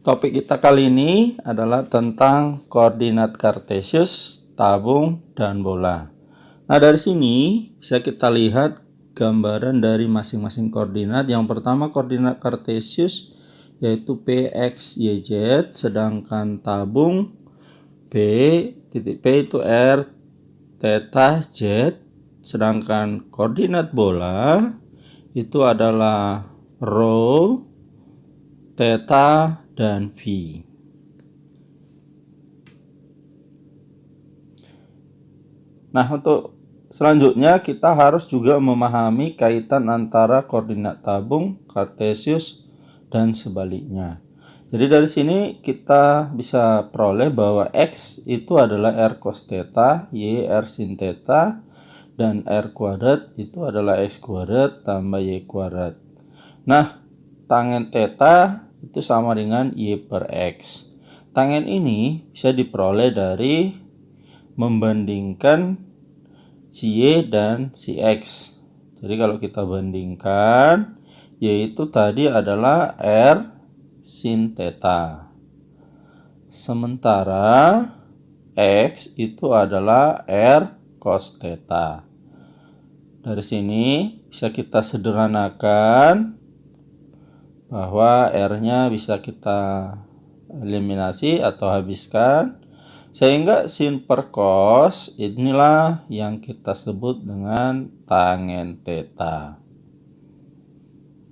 Topik kita kali ini adalah tentang koordinat kartesius, tabung, dan bola. Nah, dari sini bisa kita lihat gambaran dari masing-masing koordinat. Yang pertama koordinat kartesius yaitu P, X, Y, Z, sedangkan tabung P, titik P itu R, theta, Z, sedangkan koordinat bola itu adalah rho, theta, dan V. Nah, untuk selanjutnya kita harus juga memahami kaitan antara koordinat tabung, kartesius, dan sebaliknya. Jadi dari sini kita bisa peroleh bahwa X itu adalah R cos theta, Y R sin theta, dan R kuadrat itu adalah X kuadrat tambah Y kuadrat. Nah, tangen theta itu sama dengan Y per X. Tangen ini bisa diperoleh dari membandingkan si Y dan si X. Jadi kalau kita bandingkan, yaitu tadi adalah R sin theta. Sementara X itu adalah R cos theta. Dari sini bisa kita sederhanakan bahwa R-nya bisa kita eliminasi atau habiskan, sehingga sin per cos inilah yang kita sebut dengan tangen theta.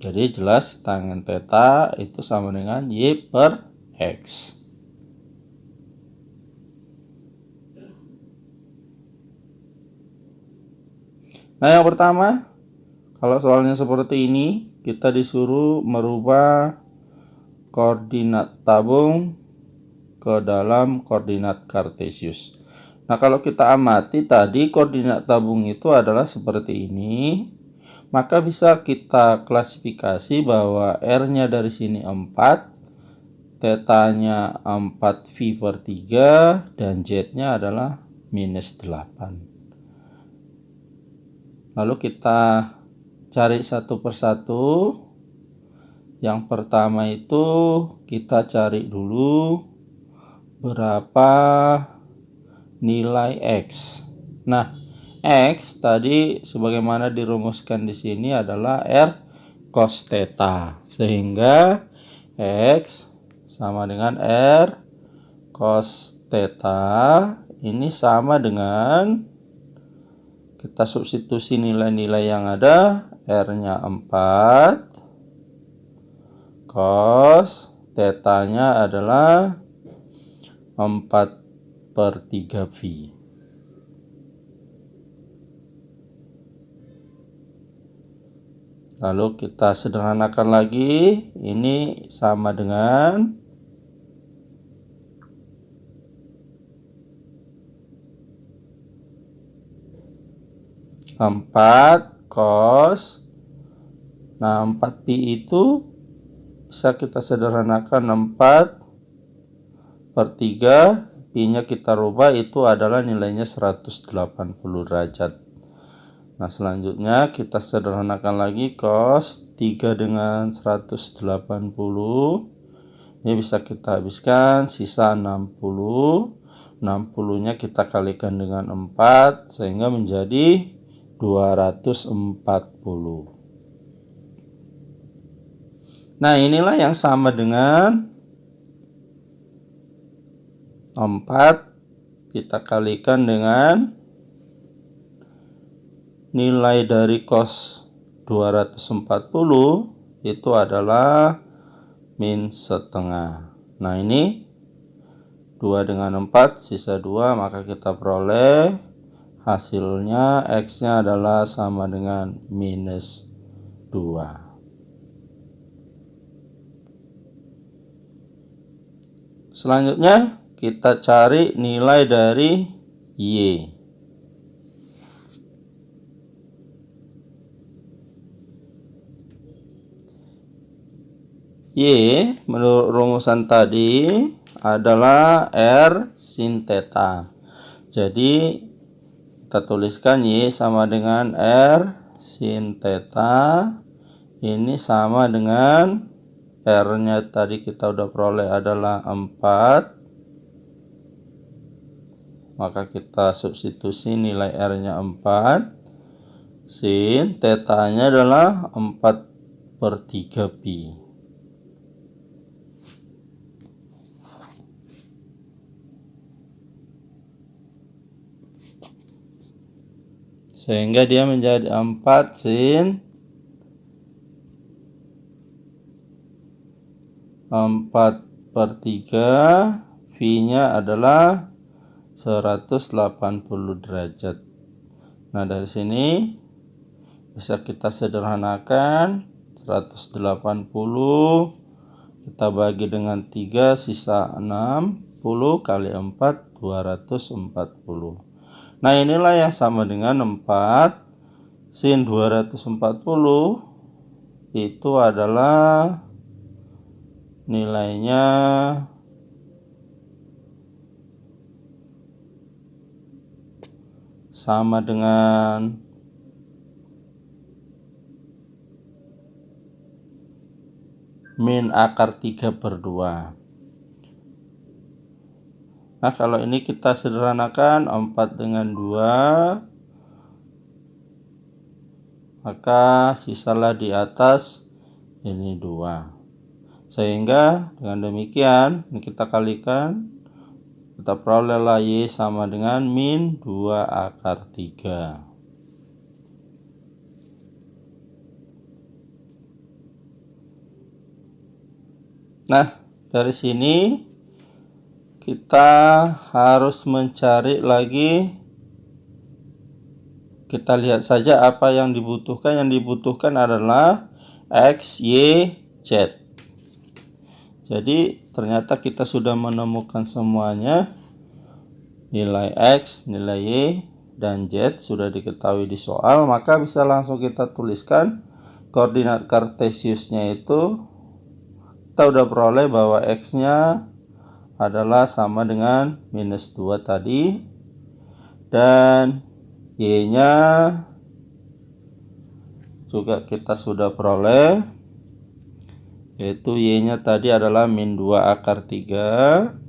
Jadi jelas tangen theta itu sama dengan Y per X. Nah, yang pertama, kalau soalnya seperti ini, kita disuruh merubah koordinat tabung ke dalam koordinat kartesius. Nah, kalau kita amati tadi koordinat tabung itu adalah seperti ini, maka bisa kita klasifikasi bahwa R-nya dari sini 4, theta-nya 4V per 3, dan Z-nya adalah minus 8. Lalu kita cari satu persatu. Yang pertama itu kita cari dulu berapa nilai X. Nah, X tadi sebagaimana dirumuskan di sini adalah R cos theta. Sehingga X sama dengan R cos theta. Ini sama dengan, kita substitusi nilai-nilai yang ada, R-nya 4, cos theta-nya adalah 4 per 3V. Lalu kita sederhanakan lagi, ini sama dengan 4 cos. Nah, 4pi itu bisa kita sederhanakan 4 per 3, pi-nya kita rubah, itu adalah nilainya 180 derajat. Nah, selanjutnya kita sederhanakan lagi cos 3 dengan 180. Ini bisa kita habiskan, sisa 60. 60-nya kita kalikan dengan 4 sehingga menjadi 240. Nah, inilah yang sama dengan 4 kita kalikan dengan nilai dari cos 240 itu adalah min setengah. Nah, ini 2 dengan 4 sisa 2, maka kita peroleh hasilnya X-nya adalah sama dengan minus 2. Selanjutnya kita cari nilai dari Y. Y menurut rumusan tadi adalah R sin theta. Jadi kita tuliskan Y sama dengan R sin theta. Ini sama dengan R-nya tadi kita udah peroleh adalah 4, maka kita substitusi nilai R-nya 4, sin theta-nya adalah 4/3 pi. Sehingga dia menjadi 4 sin 4/3, V-nya adalah 180 derajat. Nah, dari sini bisa kita sederhanakan. 180 kita bagi dengan 3, sisa 60 kali 4, 240. Nah, inilah yang sama dengan 4 sin 240 itu adalah nilainya sama dengan min akar 3/2. Nah, kalau ini kita sederhanakan 4 dengan 2, maka sisalah di atas ini 2. Sehingga dengan demikian kita kalikan, kita perolehlah Y sama dengan min 2 akar 3. Nah, dari sini kita harus mencari lagi. Kita lihat saja apa yang dibutuhkan. Yang dibutuhkan adalah X, Y, Z. Jadi ternyata kita sudah menemukan semuanya. Nilai X, nilai Y, dan Z sudah diketahui di soal. Maka bisa langsung kita tuliskan koordinat kartesiusnya itu. Kita udah peroleh bahwa X-nya adalah sama dengan minus 2 tadi, dan Y-nya juga kita sudah peroleh, yaitu Y-nya tadi adalah min 2 akar 3.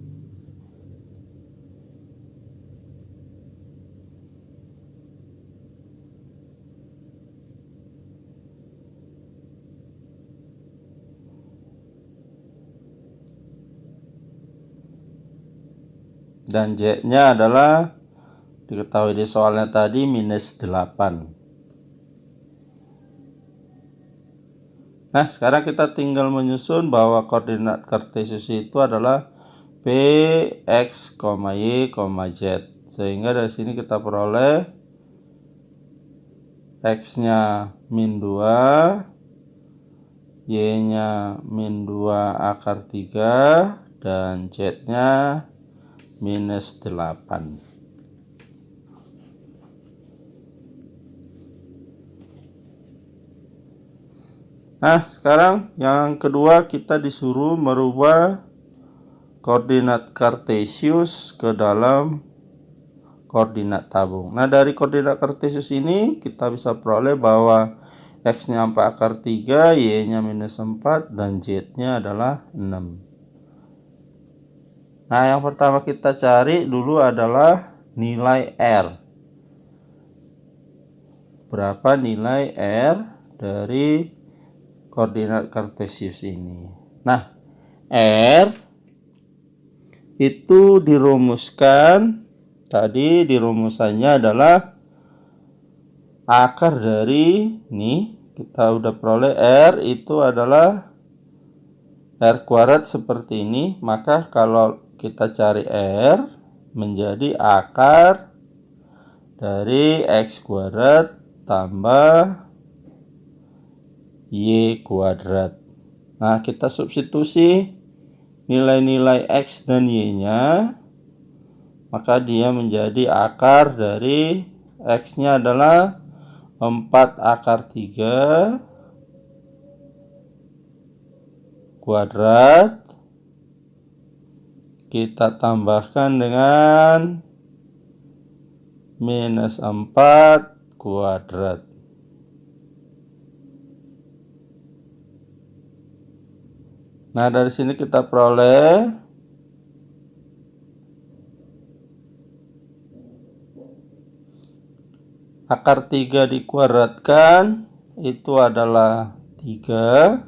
Dan Z-nya adalah diketahui di soalnya tadi minus 8. Nah, sekarang kita tinggal menyusun bahwa koordinat kartesius itu adalah P, X, Y, Z. Sehingga dari sini kita peroleh X-nya min 2, Y-nya min 2 akar 3, dan Z-nya minus 8. Nah, sekarang yang kedua kita disuruh merubah koordinat kartesius ke dalam koordinat tabung. Nah, dari koordinat kartesius ini kita bisa peroleh bahwa X-nya 4 akar 3, Y-nya minus 4, dan Z-nya adalah 6. Nah, yang pertama kita cari dulu adalah nilai R. Berapa nilai R dari koordinat kartesius ini? Nah, R itu dirumuskan, tadi dirumusannya adalah akar dari ini, kita udah peroleh R itu adalah R kuadrat seperti ini. Maka kalau kita cari R menjadi akar dari X kuadrat tambah Y kuadrat. Nah, kita substitusi nilai-nilai X dan Y-nya, maka dia menjadi akar dari X-nya adalah 4 akar 3 kuadrat, kita tambahkan dengan minus 4 kuadrat. Nah, dari sini kita peroleh akar 3 dikuadratkan itu adalah 3.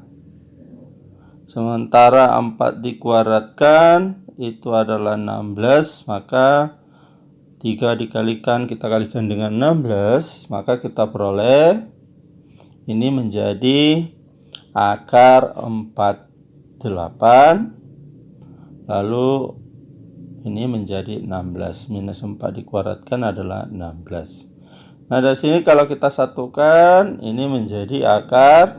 Sementara 4 dikuadratkan itu adalah 16. Maka 3 dikalikan, kita kalikan dengan 16, maka kita peroleh ini menjadi akar 48. Lalu ini menjadi 16. Minus 4 dikuadratkan adalah 16. Nah, dari sini kalau kita satukan, ini menjadi akar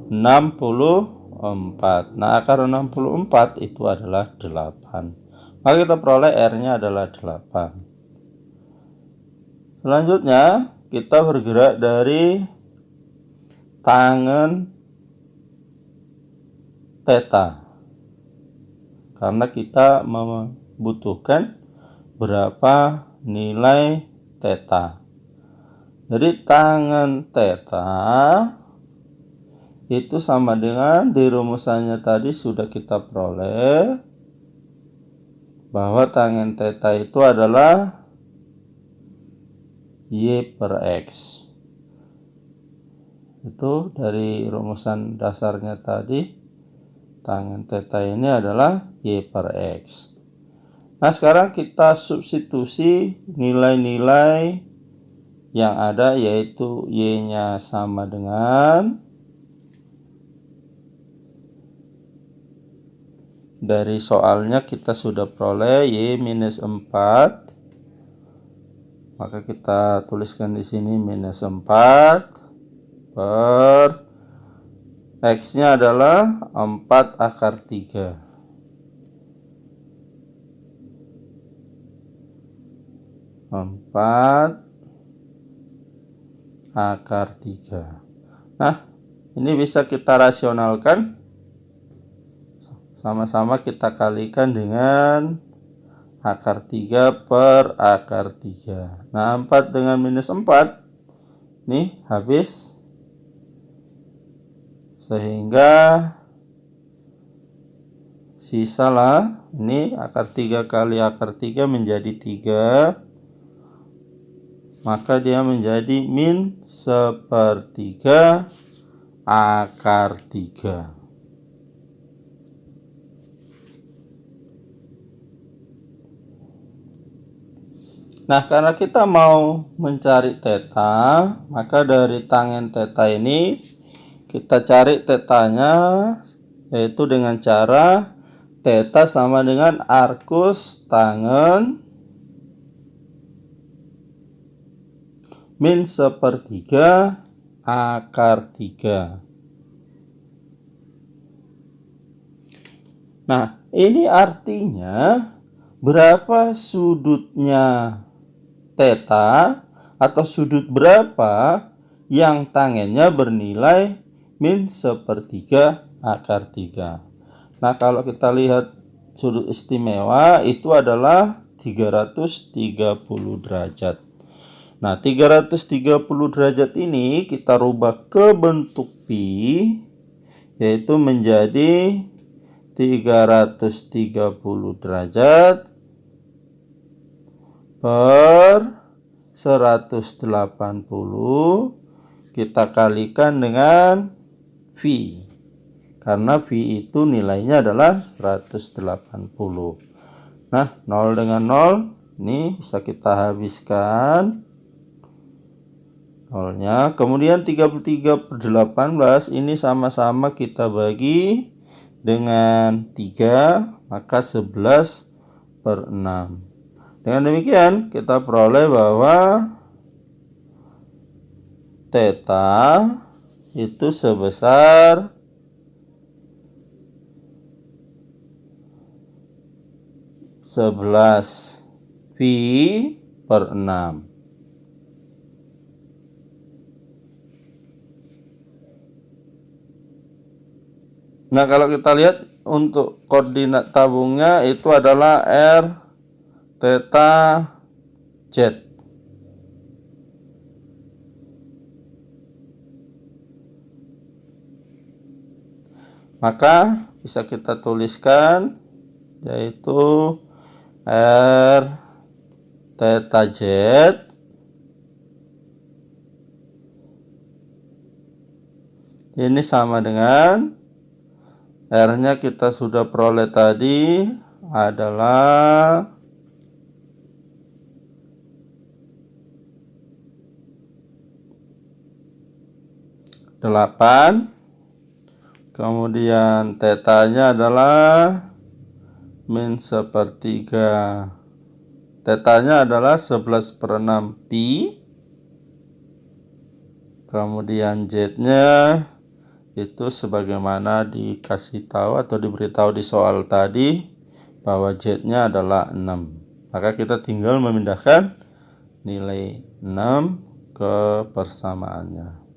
64. Nah, akar 64 itu adalah 8. Maka kita peroleh R-nya adalah 8. Selanjutnya, kita bergerak dari tangen theta. Karena kita membutuhkan berapa nilai theta. Jadi tangen theta itu sama dengan di rumusannya tadi sudah kita peroleh bahwa tangen theta itu adalah Y per X. Itu dari rumusan dasarnya tadi. Tangen theta ini adalah Y per X. Nah, sekarang kita substitusi nilai-nilai yang ada, yaitu Y-nya sama dengan, dari soalnya kita sudah peroleh Y minus 4. Maka kita tuliskan di sini minus 4 per X-nya adalah 4 akar 3. 4 akar 3. Nah, ini bisa kita rasionalkan. Sama-sama kita kalikan dengan akar 3 per akar 3. Nah, 4 dengan minus 4. Nih, habis. Sehingga sisalah ini akar 3 kali akar 3 menjadi 3. Maka dia menjadi min 1/3 akar 3. Nah, karena kita mau mencari theta, maka dari tangen theta ini kita cari tetanya, yaitu dengan cara theta sama dengan arcus tangen min 1/3 akar 3. Nah, ini artinya berapa sudutnya theta, atau sudut berapa yang tangennya bernilai min 1/3 akar 3. Nah, kalau kita lihat sudut istimewa itu adalah 330 derajat. Nah, 330 derajat ini kita rubah ke bentuk pi, yaitu menjadi 330 derajat per 180 kita kalikan dengan V. Karena V itu nilainya adalah 180. Nah, 0 dengan 0 ini bisa kita habiskan nolnya. Kemudian 33/18 ini sama-sama kita bagi dengan 3, maka 11/6. Dengan demikian kita peroleh bahwa theta itu sebesar 11 pi/6. Nah, kalau kita lihat untuk koordinat tabungnya itu adalah R theta Z. Maka bisa kita tuliskan yaitu R theta Z ini sama dengan R-nya kita sudah peroleh tadi adalah 8, kemudian tetanya adalah min sepertiga, tetanya adalah 11/6 pi, kemudian Z-nya itu sebagaimana dikasih tahu atau diberitahu di soal tadi bahwa Z-nya adalah 6. Maka kita tinggal memindahkan nilai 6 ke persamaannya.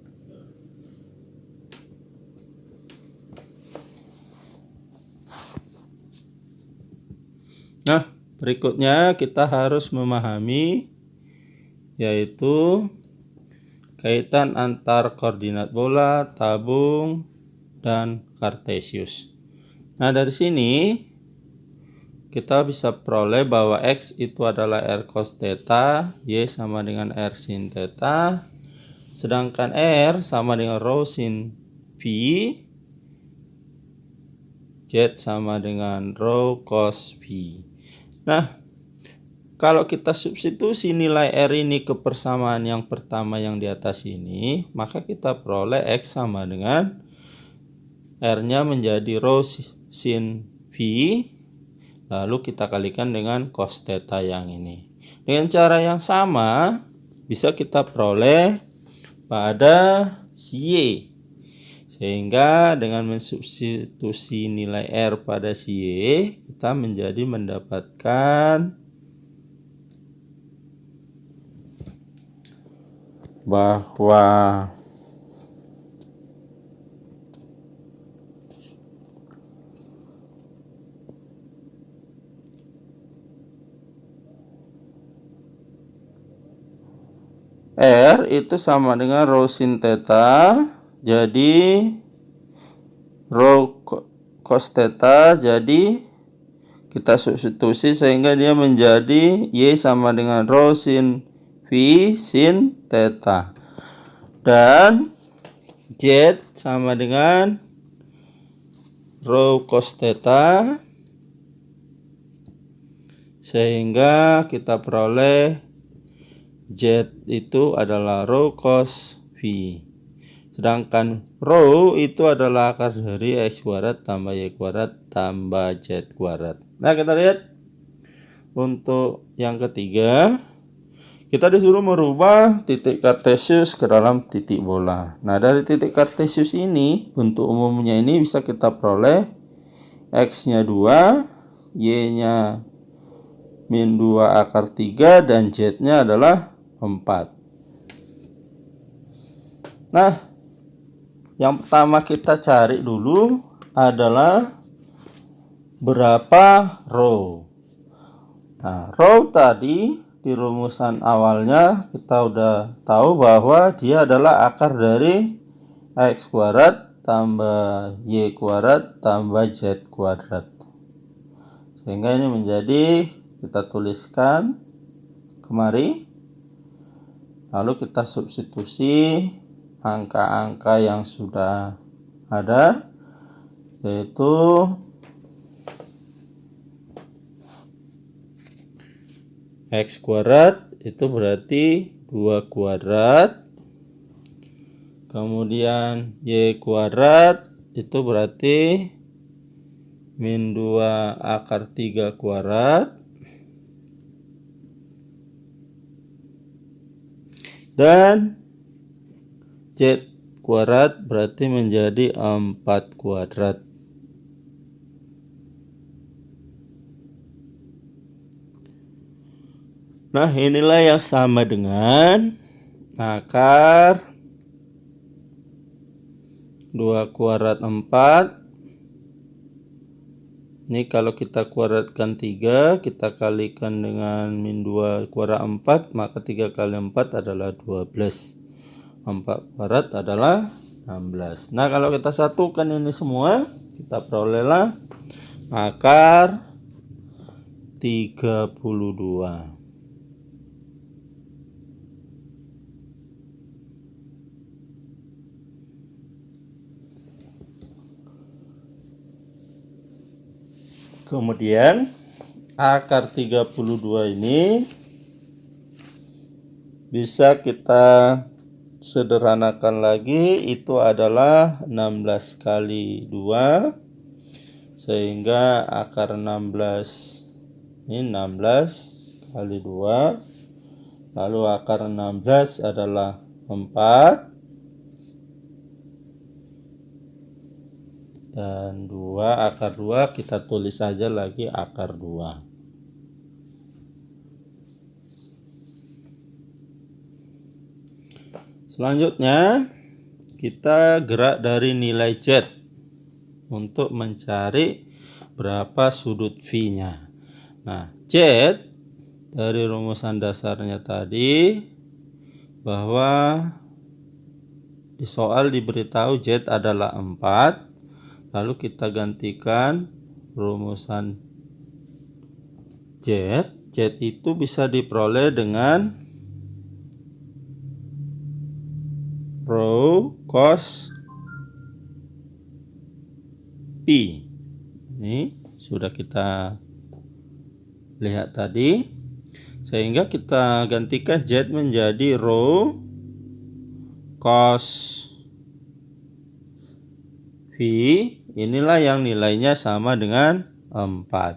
Nah, berikutnya kita harus memahami yaitu kaitan antar koordinat bola, tabung, dan kartesius. Nah, dari sini kita bisa peroleh bahwa X itu adalah R cos theta, Y sama dengan R sin theta, sedangkan R sama dengan rho sin V, Z sama dengan rho cos V. Nah, kalau kita substitusi nilai R ini ke persamaan yang pertama yang di atas ini, maka kita peroleh X sama dengan R-nya menjadi rho sin V, lalu kita kalikan dengan cos theta yang ini. Dengan cara yang sama, bisa kita peroleh pada si Y. Sehingga dengan mensubstitusi nilai R pada si Y, kita menjadi mendapatkan bahwa R itu sama dengan rho sin theta, jadi rho cos theta, jadi kita substitusi sehingga dia menjadi Y sama dengan rho sin V sin theta, dan Z sama dengan rho cos theta, sehingga kita peroleh Z itu adalah rho cos V. Sedangkan rho itu adalah akar dari X kuadrat tambah Y kuadrat tambah Z kuadrat. Nah, kita lihat untuk yang ketiga, kita disuruh merubah titik kartesius ke dalam titik bola. Nah, dari titik kartesius ini, bentuk umumnya ini bisa kita peroleh X-nya 2, Y-nya min 2 akar 3, dan Z-nya adalah 4. Nah, yang pertama kita cari dulu adalah berapa rho. Nah, rho tadi di rumusan awalnya kita udah tahu bahwa dia adalah akar dari X kuadrat tambah Y kuadrat tambah Z kuadrat. Sehingga ini menjadi, kita tuliskan kemari. Lalu kita substitusi angka-angka yang sudah ada, yaitu X kuadrat itu berarti 2 kuadrat, kemudian Y kuadrat itu berarti min 2 akar 3 kuadrat, dan Z kuadrat berarti menjadi 4 kuadrat. Nah, inilah yang sama dengan akar 2 kuadrat 4. Ini kalau kita kuadratkan 3, kita kalikan dengan min 2 kuadrat 4, maka 3 kali 4 adalah 12. 4 kuadrat adalah 16. Nah, kalau kita satukan ini semua, Kita perolehlah akar 32. Kemudian akar 32 ini bisa kita sederhanakan lagi, itu adalah 16 kali 2, sehingga akar 16 ini 16 kali 2, lalu akar 16 adalah 4, dan 2 akar 2 kita tulis saja lagi akar 2. Selanjutnya kita gerak dari nilai Z untuk mencari berapa sudut V-nya. Nah, Z dari rumusan dasarnya tadi bahwa di soal diberitahu Z adalah 4, lalu kita gantikan rumusan Z. Z itu bisa diperoleh dengan rho cos P. Ini sudah kita lihat tadi, sehingga kita gantikan Z menjadi rho cos V. Inilah yang nilainya sama dengan 4.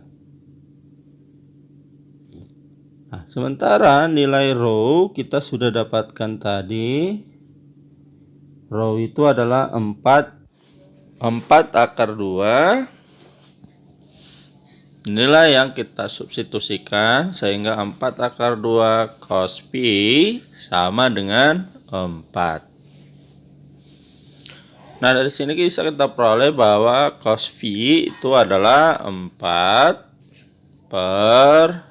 Nah, sementara nilai rho kita sudah dapatkan tadi. Rho itu adalah 4 akar 2. Inilah yang kita substitusikan, sehingga 4 akar 2 cos P sama dengan 4. Nah, dari sini bisa kita peroleh bahwa cos V itu adalah 4 per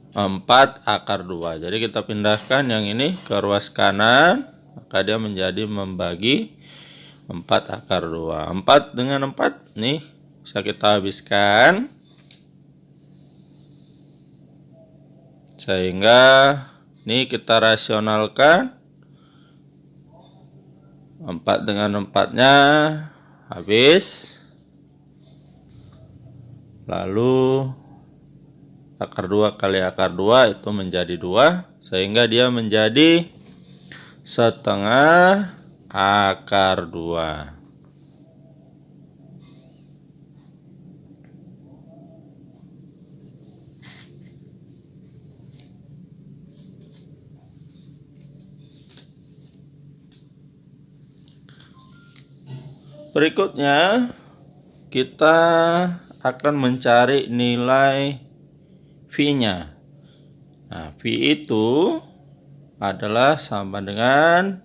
4 akar 2. Jadi kita pindahkan yang ini ke ruas kanan, maka dia menjadi membagi 4 akar 2. 4 dengan 4 nih bisa kita habiskan, sehingga ini kita rasionalkan. 4 dengan 4-nya habis, lalu akar 2 kali akar 2 itu menjadi 2, sehingga dia menjadi setengah akar 2. Berikutnya kita akan mencari nilai V-nya. Nah, V itu adalah sama dengan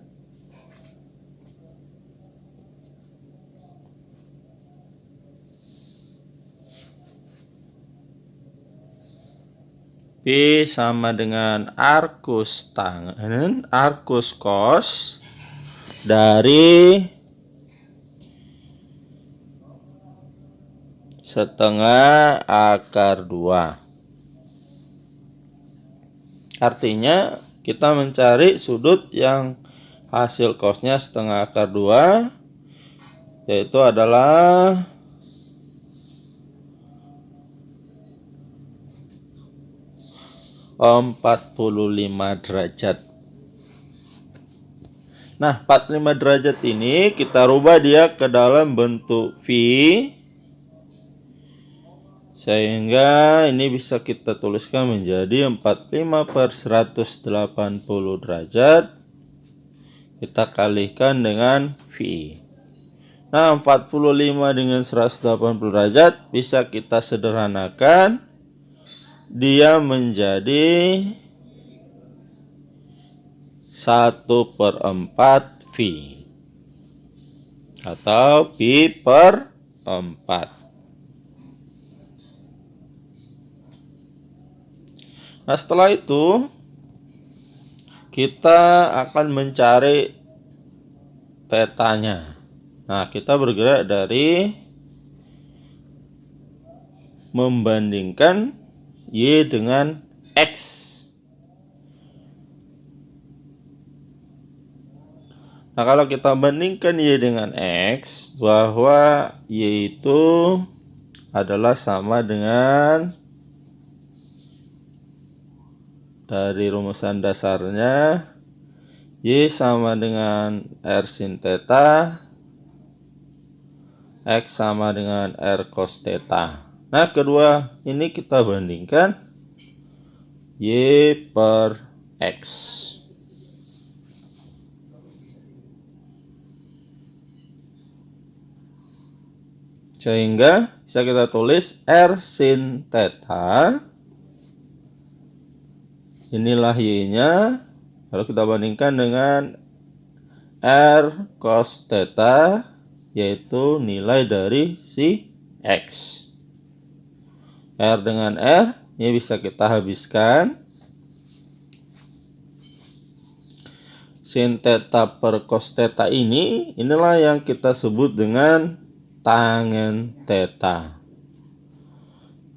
V sama dengan arcus tangen, arcus cos dari setengah akar 2. Artinya kita mencari sudut yang hasil cosnya setengah akar 2, yaitu adalah 45 derajat. Nah, 45 derajat ini kita rubah dia ke dalam bentuk V, sehingga ini bisa kita tuliskan menjadi 45 per 180 derajat. Kita kalikan dengan V. Nah, 45 dengan 180 derajat bisa kita sederhanakan. Dia menjadi 1/4 V, atau Pi per 4. Nah, setelah itu kita akan mencari tetanya. Nah, kita bergerak dari membandingkan Y dengan X. Nah, kalau kita bandingkan Y dengan X, bahwa Y itu adalah sama dengan, dari rumusan dasarnya, Y sama dengan R sin theta, X sama dengan R cos theta. Nah, kedua ini kita bandingkan Y per X. Sehingga bisa kita tulis R sin theta, inilah Y-nya, lalu kita bandingkan dengan R cos theta, yaitu nilai dari si X. R dengan R, ini bisa kita habiskan. Sin theta per cos theta inilah yang kita sebut dengan tangen theta.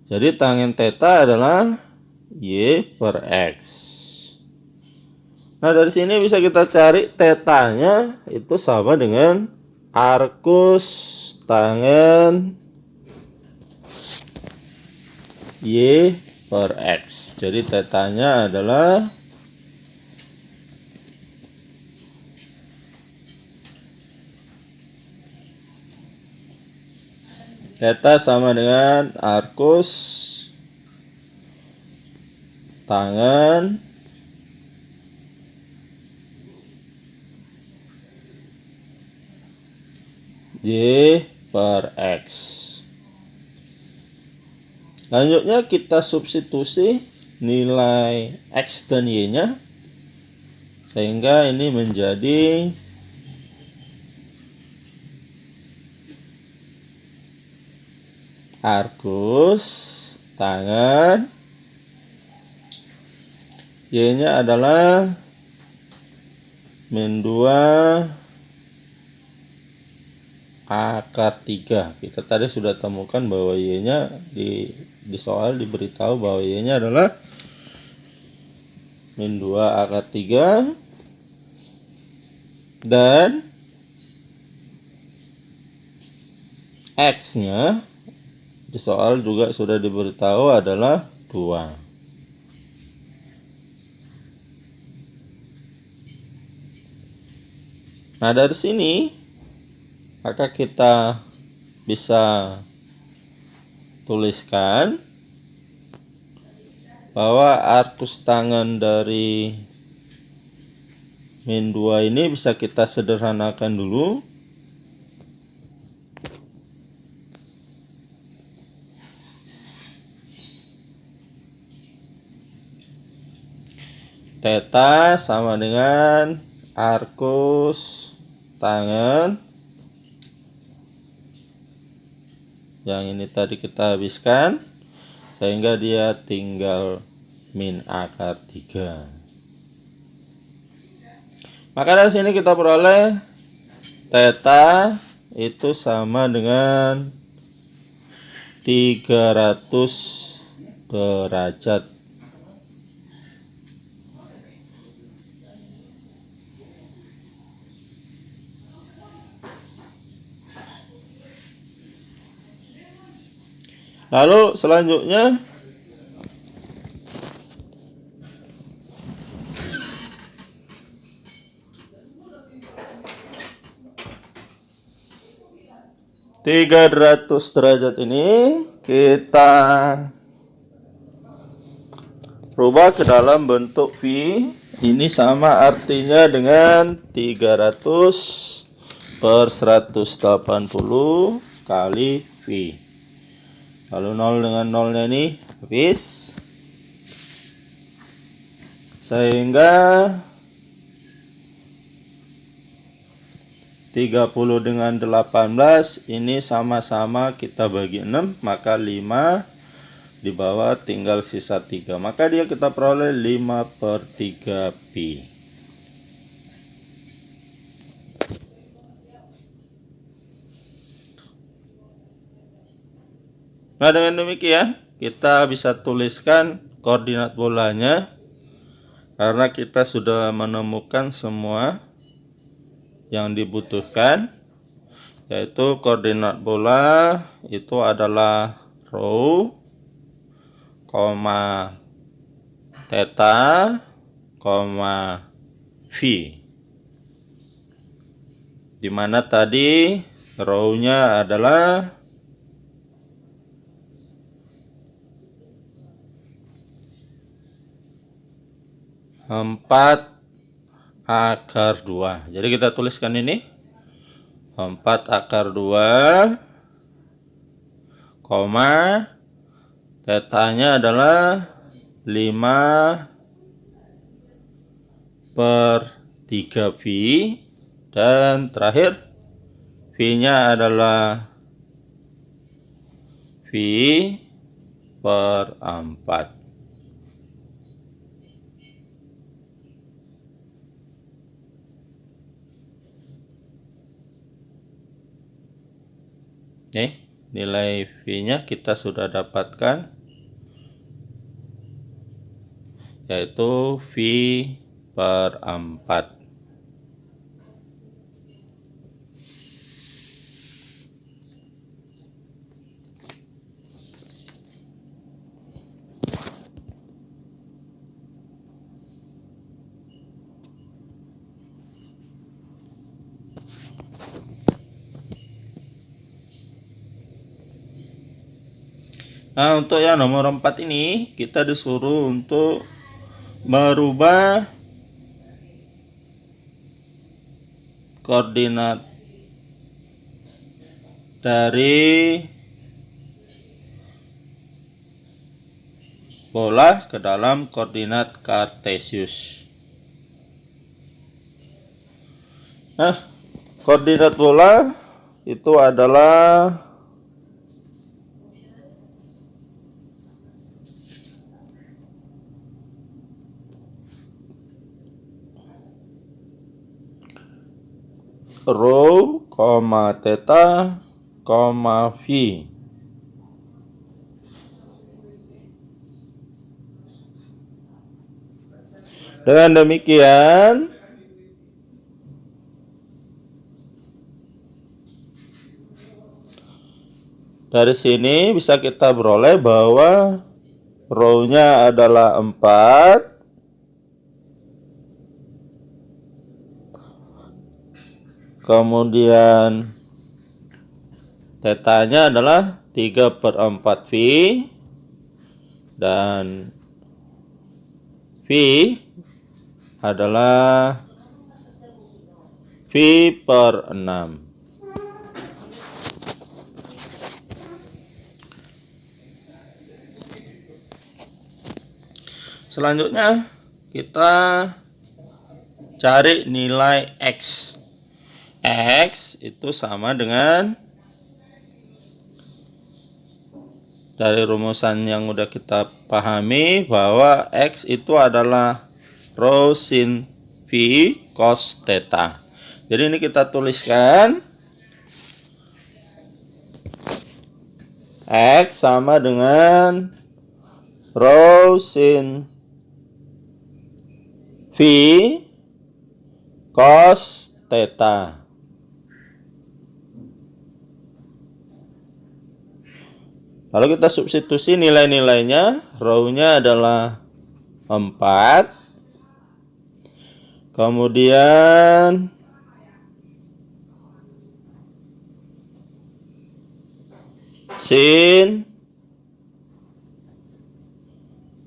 Jadi tangen theta adalah Y per X. Nah, dari sini bisa kita cari tetanya itu sama dengan arcus tangen Y per X. Jadi tetanya adalah theta sama dengan arcus tangen Y per X. Selanjutnya kita substitusi nilai X dan Y-nya, sehingga ini menjadi arcus tangen Y-nya adalah min 2 akar 3. Kita tadi sudah temukan bahwa Y-nya di soal diberitahu bahwa Y-nya adalah min 2 akar 3, dan X-nya di soal juga sudah diberitahu adalah 2. Nah, dari sini maka kita bisa tuliskan bahwa arcus tangen dari min 2 ini bisa kita sederhanakan dulu. Theta sama dengan arcus tangen, yang ini tadi kita habiskan, sehingga dia tinggal min akar 3. Maka dari sini kita peroleh theta itu sama dengan 300 derajat. Lalu selanjutnya tiga 300 derajat ini kita rubah ke dalam bentuk V. Ini sama artinya dengan 300 per 180 kali V. Lalu 0 dengan 0-nya ini habis, sehingga 30 dengan 18 ini sama-sama kita bagi 6, maka 5 di bawah tinggal sisa 3, maka dia kita peroleh 5/3 pi. Nah, dengan demikian kita bisa tuliskan koordinat bolanya karena kita sudah menemukan semua yang dibutuhkan, yaitu koordinat bola itu adalah rho, theta, v. Dimana tadi rho-nya adalah 4/2. Jadi kita tuliskan ini 4/2, tetanya adalah 5/3V, dan terakhir V-nya adalah V/4. Oke, nilai V-nya kita sudah dapatkan, yaitu V/4. Nah, untuk yang nomor 4 ini kita disuruh untuk merubah koordinat dari bola ke dalam koordinat Kartesius. Nah, koordinat bola itu adalah rho, theta, v. Dengan demikian dari sini bisa kita beroleh bahwa rho-nya adalah 4, kemudian tetanya adalah 3/4V, dan V adalah V/6. Selanjutnya kita cari nilai X. X itu sama dengan, dari rumusan yang udah kita pahami, bahwa X itu adalah rho sin V cos theta. Jadi ini kita tuliskan X sama dengan rho sin V cos theta. Lalu kita substitusi nilai-nilainya. Rho-nya adalah 4. Kemudian sin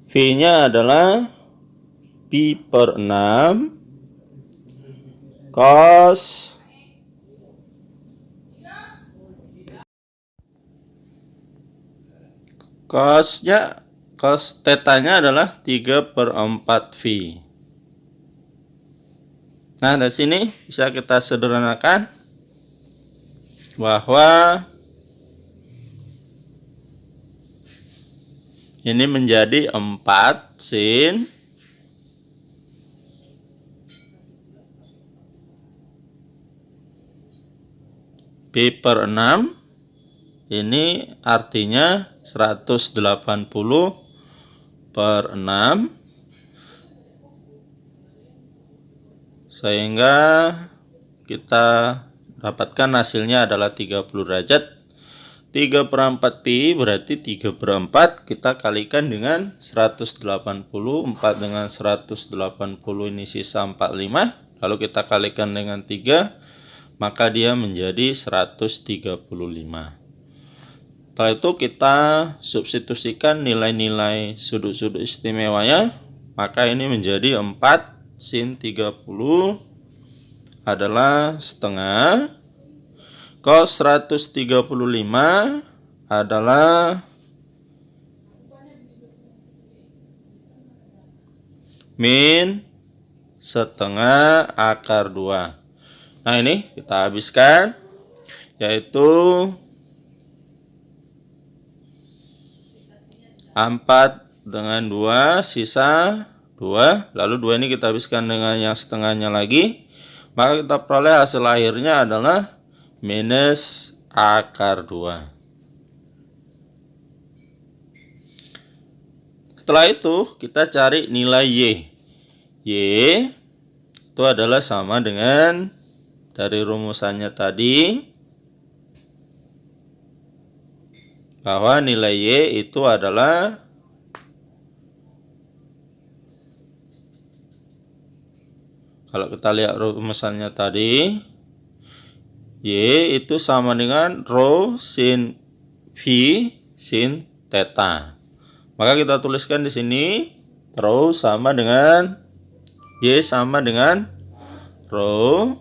V-nya adalah Pi/6 cos cos tetanya adalah 3/4V. Nah, dari sini bisa kita sederhanakan bahwa ini menjadi 4 sin Pi/6 Ini artinya 180 per 6. Sehingga kita dapatkan hasilnya adalah 30 derajat. 3 per 4 pi berarti 3 per 4 kita kalikan dengan 180. 4 dengan 180 ini sisa 45. Lalu kita kalikan dengan 3, maka dia menjadi 135. Setelah itu kita substitusikan nilai-nilai sudut-sudut istimewanya, maka ini menjadi 4 sin 30 adalah setengah. Cos 135 adalah min setengah akar 2. Nah, ini kita habiskan, yaitu 4 dengan 2 sisa 2. Lalu 2 ini kita habiskan dengan yang setengahnya lagi, maka kita peroleh hasil akhirnya adalah minus akar 2. Setelah itu kita cari nilai Y. Y itu adalah sama dengan dari rumusannya tadi, bahwa nilai Y itu adalah kalau kita lihat rumusannya tadi, Y itu sama dengan rho sin V sin theta. Maka kita tuliskan di sini rho sama dengan Y sama dengan rho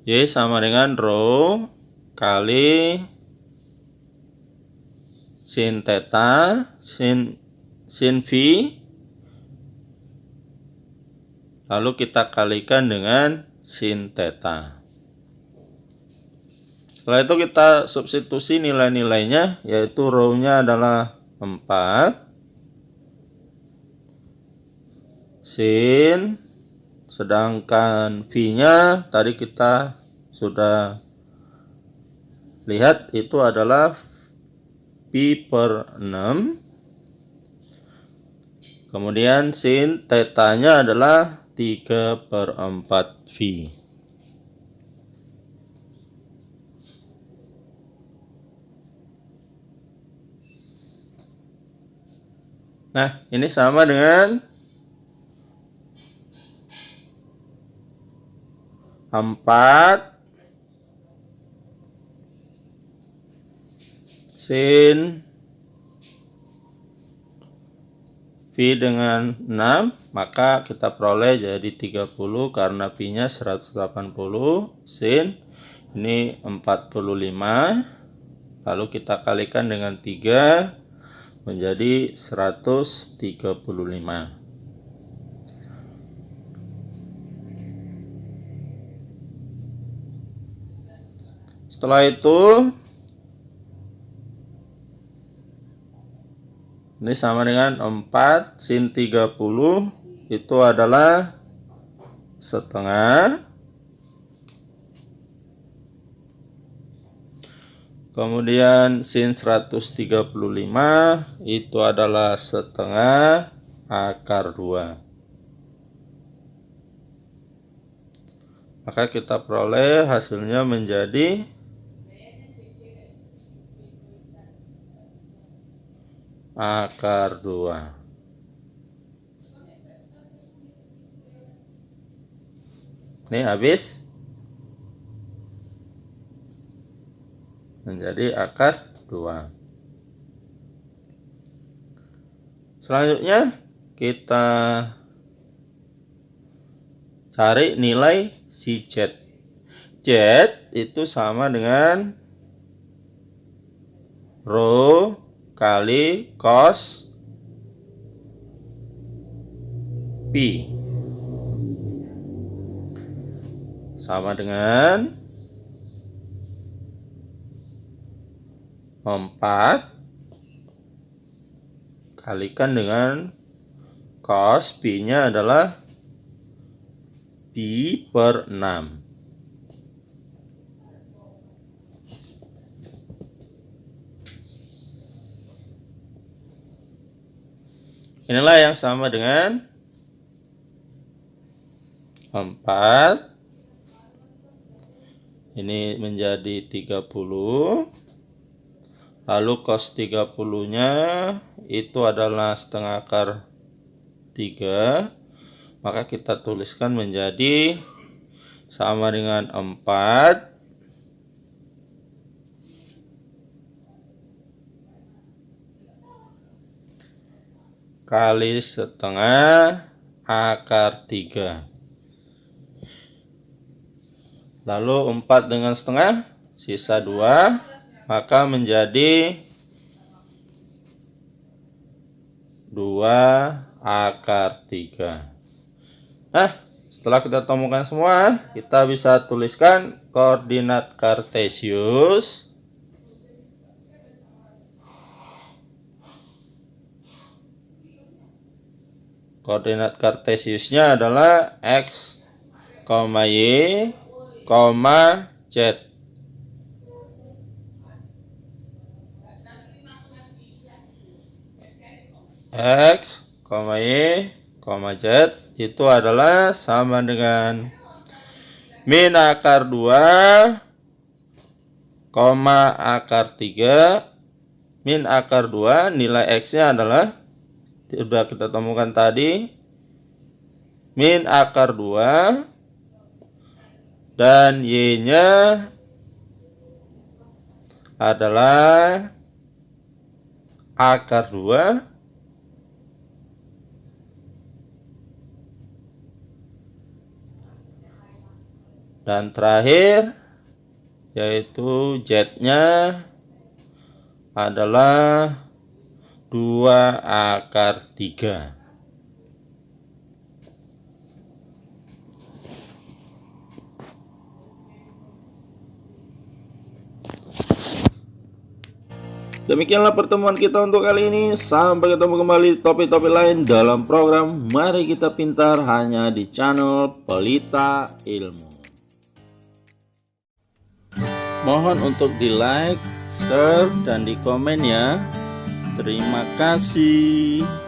Y sama dengan rho kali sin theta sin V, lalu kita kalikan dengan sin theta. Setelah itu kita substitusi nilai-nilainya, yaitu rho-nya adalah 4 sin, sedangkan V-nya tadi kita sudah lihat itu adalah pi per 6. Kemudian sin theta-nya adalah 3 per 4 V. Nah, ini sama dengan 4 sin V dengan 6, maka kita peroleh jadi 30 karena Pi-nya 180 sin ini 45, lalu kita kalikan dengan 3 menjadi 135. Setelah itu ini sama dengan 4 sin 30 itu adalah setengah. Kemudian sin 135 itu adalah setengah akar 2. Maka kita peroleh hasilnya menjadi akar 2. Ini habis menjadi akar 2. Selanjutnya kita cari nilai si Z. Z itu sama dengan rho kali cos Pi. sama dengan 4 kalikan dengan cos pi-nya adalah pi per 6. Inilah yang sama dengan 4. Ini menjadi 30. Lalu cos 30-nya itu adalah setengah akar 3. Maka kita tuliskan menjadi sama dengan 4 kali setengah akar 3. Lalu 4 dengan setengah, sisa 2. Maka menjadi 2 akar 3. Nah, setelah kita temukan semua, kita bisa tuliskan koordinat kartesius. Koordinat kartesiusnya adalah x, y, z. X, Y, Z itu adalah sama dengan min akar 2, akar 3. Min akar 2 nilai X-nya adalah, sudah kita temukan tadi, min akar 2 dan Y-nya adalah akar 2 dan terakhir yaitu Z-nya adalah 2 akar 3. Demikianlah pertemuan kita untuk kali ini. Sampai ketemu kembali di topik-topik lain dalam program Mari Kita Pintar hanya di channel Pelita Ilmu. Mohon untuk di like, share, dan di komen ya. Terima kasih.